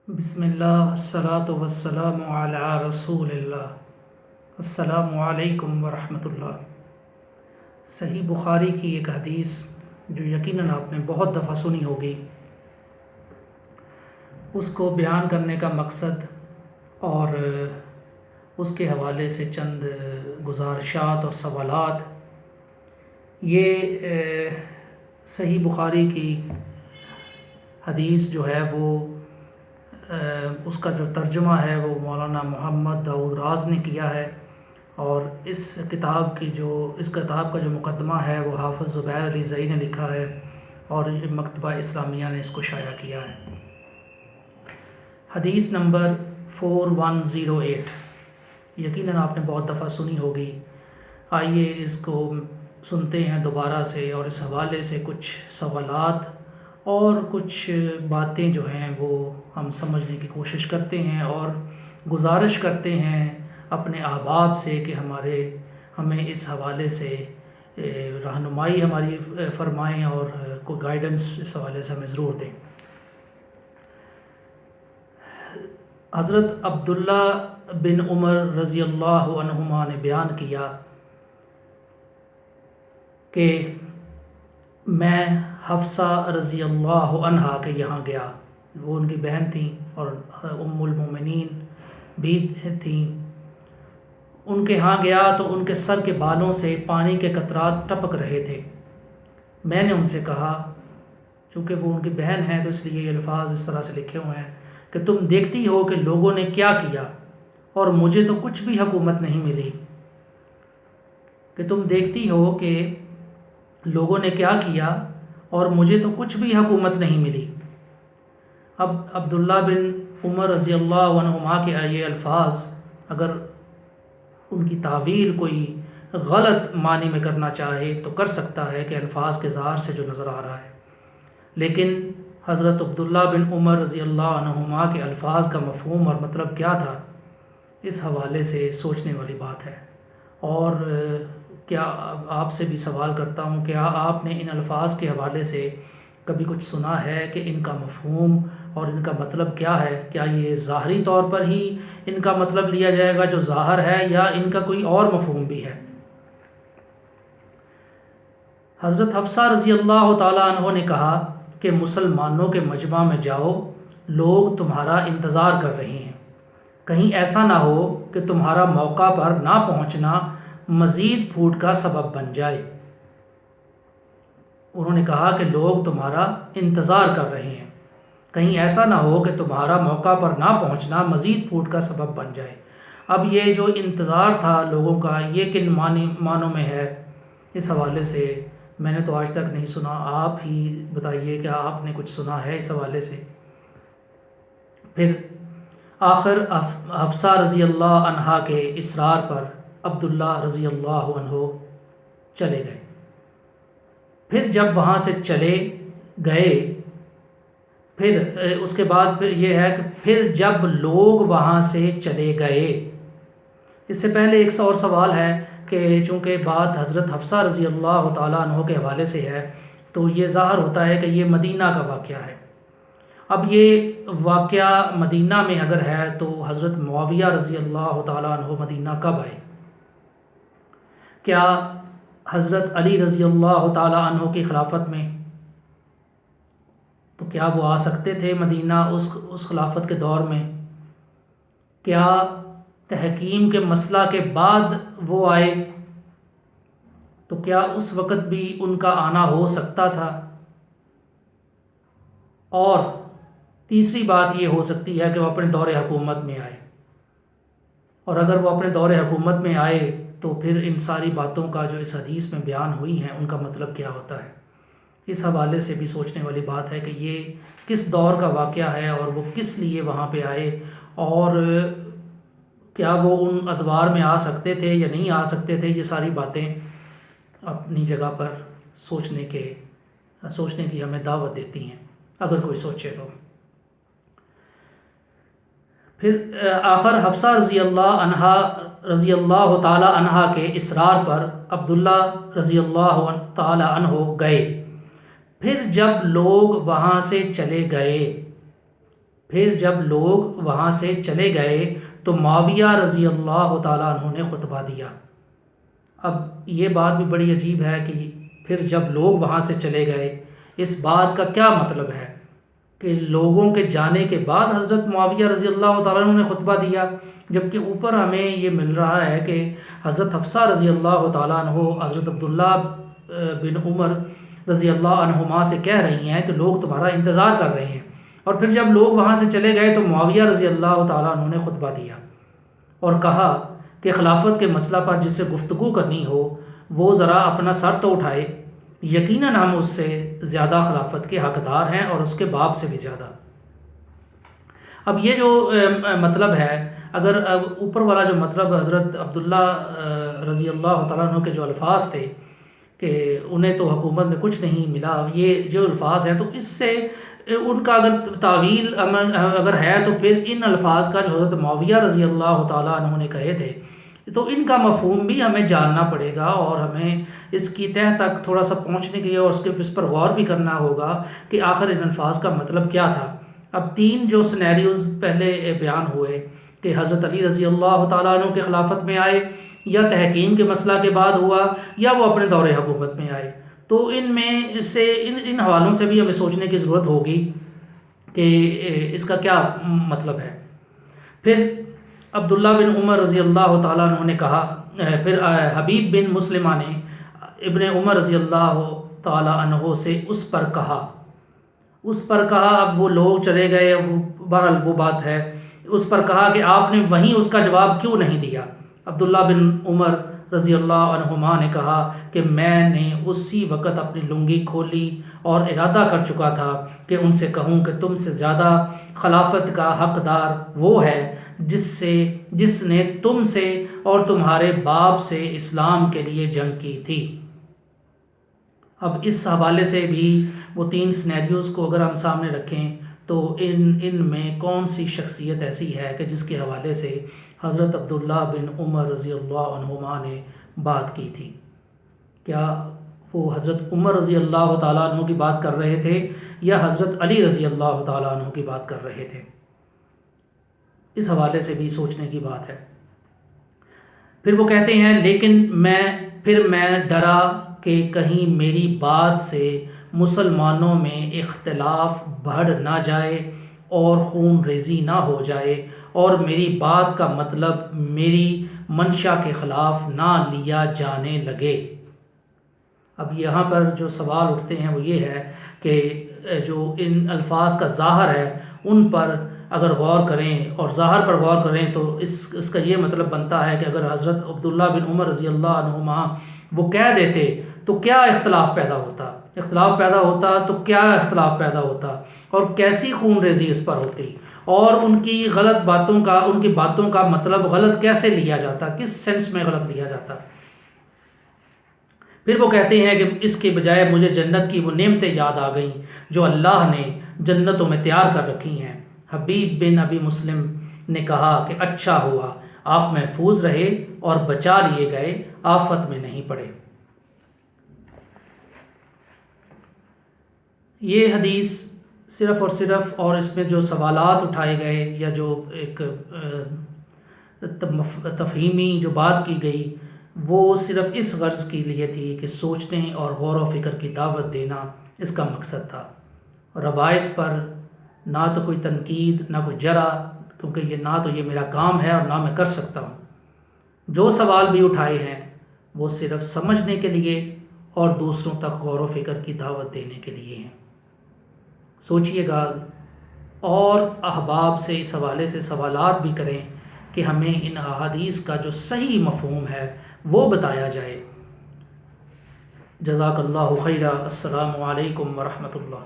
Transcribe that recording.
بسم اللہ الصلاۃ والسلام علی رسول اللہ۔ السلام علیکم ورحمۃ اللہ۔ صحیح بخاری کی ایک حدیث جو یقیناً آپ نے بہت دفعہ سنی ہوگی، اس کو بیان کرنے کا مقصد اور اس کے حوالے سے چند گزارشات اور سوالات، یہ صحیح بخاری کی حدیث جو ہے وہ اس کا جو ترجمہ ہے وہ مولانا محمد داؤد راز نے کیا ہے، اور اس کتاب کا جو مقدمہ ہے وہ حافظ زبیر علی زئی نے لکھا ہے، اور یہ مکتبہ اسلامیہ نے اس کو شائع کیا ہے۔ حدیث نمبر 4108 یقیناً آپ نے بہت دفعہ سنی ہوگی۔ آئیے اس کو سنتے ہیں دوبارہ سے، اور اس حوالے سے کچھ سوالات اور کچھ باتیں جو ہیں وہ ہم سمجھنے کی کوشش کرتے ہیں، اور گزارش کرتے ہیں اپنے احباب سے کہ ہمیں اس حوالے سے رہنمائی ہماری فرمائیں اور کوئی گائیڈنس اس حوالے سے ہمیں ضرور دیں۔ حضرت عبداللہ بن عمر رضی اللہ عنہما نے بیان کیا کہ میں حفصہ رضی اللہ عنہا کے یہاں گیا، وہ ان کی بہن تھیں اور ام المومنین بھی تھیں۔ ان کے ہاں گیا تو ان کے سر کے بالوں سے پانی کے قطرات ٹپک رہے تھے۔ میں نے ان سے کہا، چونکہ وہ ان کی بہن ہیں تو اس لیے یہ الفاظ اس طرح سے لکھے ہوئے ہیں کہ تم دیکھتی ہو کہ لوگوں نے کیا کیا اور مجھے تو کچھ بھی حکومت نہیں ملی، کہ تم دیکھتی ہو کہ لوگوں نے کیا کیا اور مجھے تو کچھ بھی حکومت نہیں ملی۔ اب عبداللہ بن عمر رضی اللہ عنہما کے یہ الفاظ اگر ان کی تعویل کوئی غلط معنی میں کرنا چاہے تو کر سکتا ہے کہ الفاظ کے ظاہر سے جو نظر آ رہا ہے، لیکن حضرت عبداللہ بن عمر رضی اللہ عنہما کے الفاظ کا مفہوم اور مطلب کیا تھا، اس حوالے سے سوچنے والی بات ہے۔ اور کیا آپ سے بھی سوال کرتا ہوں، کیا آپ نے ان الفاظ کے حوالے سے کبھی کچھ سنا ہے کہ ان کا مفہوم اور ان کا مطلب کیا ہے؟ کیا یہ ظاہری طور پر ہی ان کا مطلب لیا جائے گا جو ظاہر ہے، یا ان کا کوئی اور مفہوم بھی ہے؟ حضرت حفصہ رضی اللہ تعالیٰ عنہ نے کہا کہ مسلمانوں کے مجمع میں جاؤ، لوگ تمہارا انتظار کر رہے ہیں، کہیں ایسا نہ ہو کہ تمہارا موقع پر نہ پہنچنا مزید پھوٹ کا سبب بن جائے۔ انہوں نے کہا کہ لوگ تمہارا انتظار کر رہے ہیں، کہیں ایسا نہ ہو کہ تمہارا موقع پر نہ پہنچنا مزید پھوٹ کا سبب بن جائے۔ اب یہ جو انتظار تھا لوگوں کا، یہ کن معنوں میں ہے؟ اس حوالے سے میں نے تو آج تک نہیں سنا، آپ ہی بتائیے کہ آپ نے کچھ سنا ہے اس حوالے سے۔ پھر آخر حفصہ رضی اللہ عنہا کے اصرار پر عبداللہ رضی اللہ عنہ چلے گئے۔ پھر جب وہاں سے چلے گئے، پھر اس کے بعد پھر یہ ہے کہ پھر جب لوگ وہاں سے چلے گئے، اس سے پہلے ایک اور سوال ہے کہ چونکہ بات حضرت حفصہ رضی اللہ تعالیٰ عنہ کے حوالے سے ہے تو یہ ظاہر ہوتا ہے کہ یہ مدینہ کا واقعہ ہے۔ اب یہ واقعہ مدینہ میں اگر ہے تو حضرت معاویہ رضی اللہ تعالیٰ عنہ مدینہ کب آئے؟ کیا حضرت علی رضی اللہ تعالیٰ عنہ کی خلافت میں؟ تو کیا وہ آ سکتے تھے مدینہ اس خلافت کے دور میں؟ کیا تحکیم کے مسئلہ کے بعد وہ آئے؟ تو کیا اس وقت بھی ان کا آنا ہو سکتا تھا؟ اور تیسری بات یہ ہو سکتی ہے کہ وہ اپنے دور حکومت میں آئے، اور اگر وہ اپنے دور حکومت میں آئے تو پھر ان ساری باتوں کا جو اس حدیث میں بیان ہوئی ہیں ان کا مطلب کیا ہوتا ہے؟ اس حوالے سے بھی سوچنے والی بات ہے کہ یہ کس دور کا واقعہ ہے اور وہ کس لیے وہاں پہ آئے، اور کیا وہ ان ادوار میں آ سکتے تھے یا نہیں آ سکتے تھے؟ یہ ساری باتیں اپنی جگہ پر سوچنے کی ہمیں دعوت دیتی ہیں اگر کوئی سوچے تو۔ پھر آخر حفصہ رضی اللہ تعالی عنہ کے اصرار پر عبداللہ رضی اللہ تعالی عنہ گئے۔ پھر جب لوگ وہاں سے چلے گئے پھر جب لوگ وہاں سے چلے گئے تو معاویہ رضی اللہ تعالیٰ عنہ نے خطبہ دیا۔ اب یہ بات بھی بڑی عجیب ہے کہ پھر جب لوگ وہاں سے چلے گئے، اس بات کا کیا مطلب ہے کہ لوگوں کے جانے کے بعد حضرت معاویہ رضی اللہ تعالیٰ عنہ نے خطبہ دیا، جبکہ اوپر ہمیں یہ مل رہا ہے کہ حضرت حفصہ رضی اللہ تعالیٰ عنہ حضرت عبداللہ بن عمر رضی اللہ عنہما سے کہہ رہی ہیں کہ لوگ تمہارا انتظار کر رہے ہیں، اور پھر جب لوگ وہاں سے چلے گئے تو معاویہ رضی اللہ تعالیٰ عنہ نے خطبہ دیا اور کہا کہ خلافت کے مسئلہ پر جس سے گفتگو کرنی ہو وہ ذرا اپنا سر تو اٹھائے، یقیناً ہم اس سے زیادہ خلافت کے حقدار ہیں اور اس کے باپ سے بھی زیادہ۔ اب یہ جو مطلب ہے، اگر اوپر والا جو مطلب حضرت عبداللہ رضی اللہ تعالیٰ عنہ کے جو الفاظ تھے کہ انہیں تو حکومت میں کچھ نہیں ملا، یہ جو الفاظ ہیں تو اس سے ان کا اگر تعویل اگر ہے تو پھر ان الفاظ کا جو حضرت معاویہ رضی اللہ تعالیٰ عنہ نے کہے تھے تو ان کا مفہوم بھی ہمیں جاننا پڑے گا، اور ہمیں اس کی تہ تک تھوڑا سا پہنچنے کے لیے اور اس پر غور بھی کرنا ہوگا کہ آخر ان الفاظ کا مطلب کیا تھا۔ اب تین جو سینیریوز پہلے بیان ہوئے کہ حضرت علی رضی اللہ تعالیٰ عنہ کے خلافت میں آئے، یا تحکیم کے مسئلہ کے بعد ہوا، یا وہ اپنے دور حکومت میں آئے، تو ان میں سے ان حوالوں سے بھی ہمیں سوچنے کی ضرورت ہوگی کہ اس کا کیا مطلب ہے۔ پھر عبداللہ بن عمر رضی اللہ تعالیٰ عنہ نے کہا، پھر حبیب بن مسلمہ نے ابن عمر رضی اللہ تعالیٰ عنہ سے اس پر کہا۔ اب وہ لوگ چلے گئے، بہرحال وہ بات ہے، اس پر کہا کہ آپ نے وہیں اس کا جواب کیوں نہیں دیا؟ عبداللہ بن عمر رضی اللہ عنہما نے کہا کہ میں نے اسی وقت اپنی لنگی کھولی اور ارادہ کر چکا تھا کہ ان سے کہوں کہ تم سے زیادہ خلافت کا حقدار وہ ہے جس نے تم سے اور تمہارے باپ سے اسلام کے لیے جنگ کی تھی۔ اب اس حوالے سے بھی وہ تین سینیریوز کو اگر ہم سامنے رکھیں تو ان میں کون سی شخصیت ایسی ہے کہ جس کے حوالے سے حضرت عبداللہ بن عمر رضی اللہ عنہما نے بات کی تھی؟ کیا وہ حضرت عمر رضی اللہ تعالیٰ عنہ کی بات کر رہے تھے یا حضرت علی رضی اللہ تعالیٰ عنہ کی بات کر رہے تھے؟ اس حوالے سے بھی سوچنے کی بات ہے۔ پھر وہ کہتے ہیں لیکن میں ڈرا کہ کہیں میری بات سے مسلمانوں میں اختلاف بڑھ نہ جائے اور خون ریزی نہ ہو جائے اور میری بات کا مطلب میری منشا کے خلاف نہ لیا جانے لگے۔ اب یہاں پر جو سوال اٹھتے ہیں وہ یہ ہے کہ جو ان الفاظ کا ظاہر ہے ان پر اگر غور کریں اور ظاہر پر غور کریں تو اس کا یہ مطلب بنتا ہے کہ اگر حضرت عبداللہ بن عمر رضی اللہ عنہما وہ کہہ دیتے تو کیا اختلاف پیدا ہوتا تو کیا اختلاف پیدا ہوتا اور کیسی خون ریزی اس پر ہوتی، اور ان کی باتوں کا مطلب غلط کیسے لیا جاتا، کس سینس میں غلط لیا جاتا۔ پھر وہ کہتے ہیں کہ اس کے بجائے مجھے جنت کی وہ نعمتیں یاد آ گئیں جو اللہ نے جنتوں میں تیار کر رکھی ہیں۔ حبیب بن ابی مسلم نے کہا کہ اچھا ہوا آپ محفوظ رہے اور بچا لیے گئے، آفت میں نہیں پڑے۔ یہ حدیث صرف اور اس میں جو سوالات اٹھائے گئے یا جو ایک تفہیمی جو بات کی گئی وہ صرف اس غرض کے لیے تھی کہ سوچنے اور غور و فکر کی دعوت دینا اس کا مقصد تھا۔ روایت پر نہ تو کوئی تنقید نہ کوئی جرح، کیونکہ نہ تو یہ میرا کام ہے اور نہ میں کر سکتا ہوں۔ جو سوال بھی اٹھائے ہیں وہ صرف سمجھنے کے لیے اور دوسروں تک غور و فکر کی دعوت دینے کے لیے ہیں۔ سوچئے گا اور احباب سے اس حوالے سے سوالات بھی کریں کہ ہمیں ان احادیث کا جو صحیح مفہوم ہے وہ بتایا جائے۔ جزاک اللہ خیرہ۔ السلام علیکم ورحمۃ اللہ۔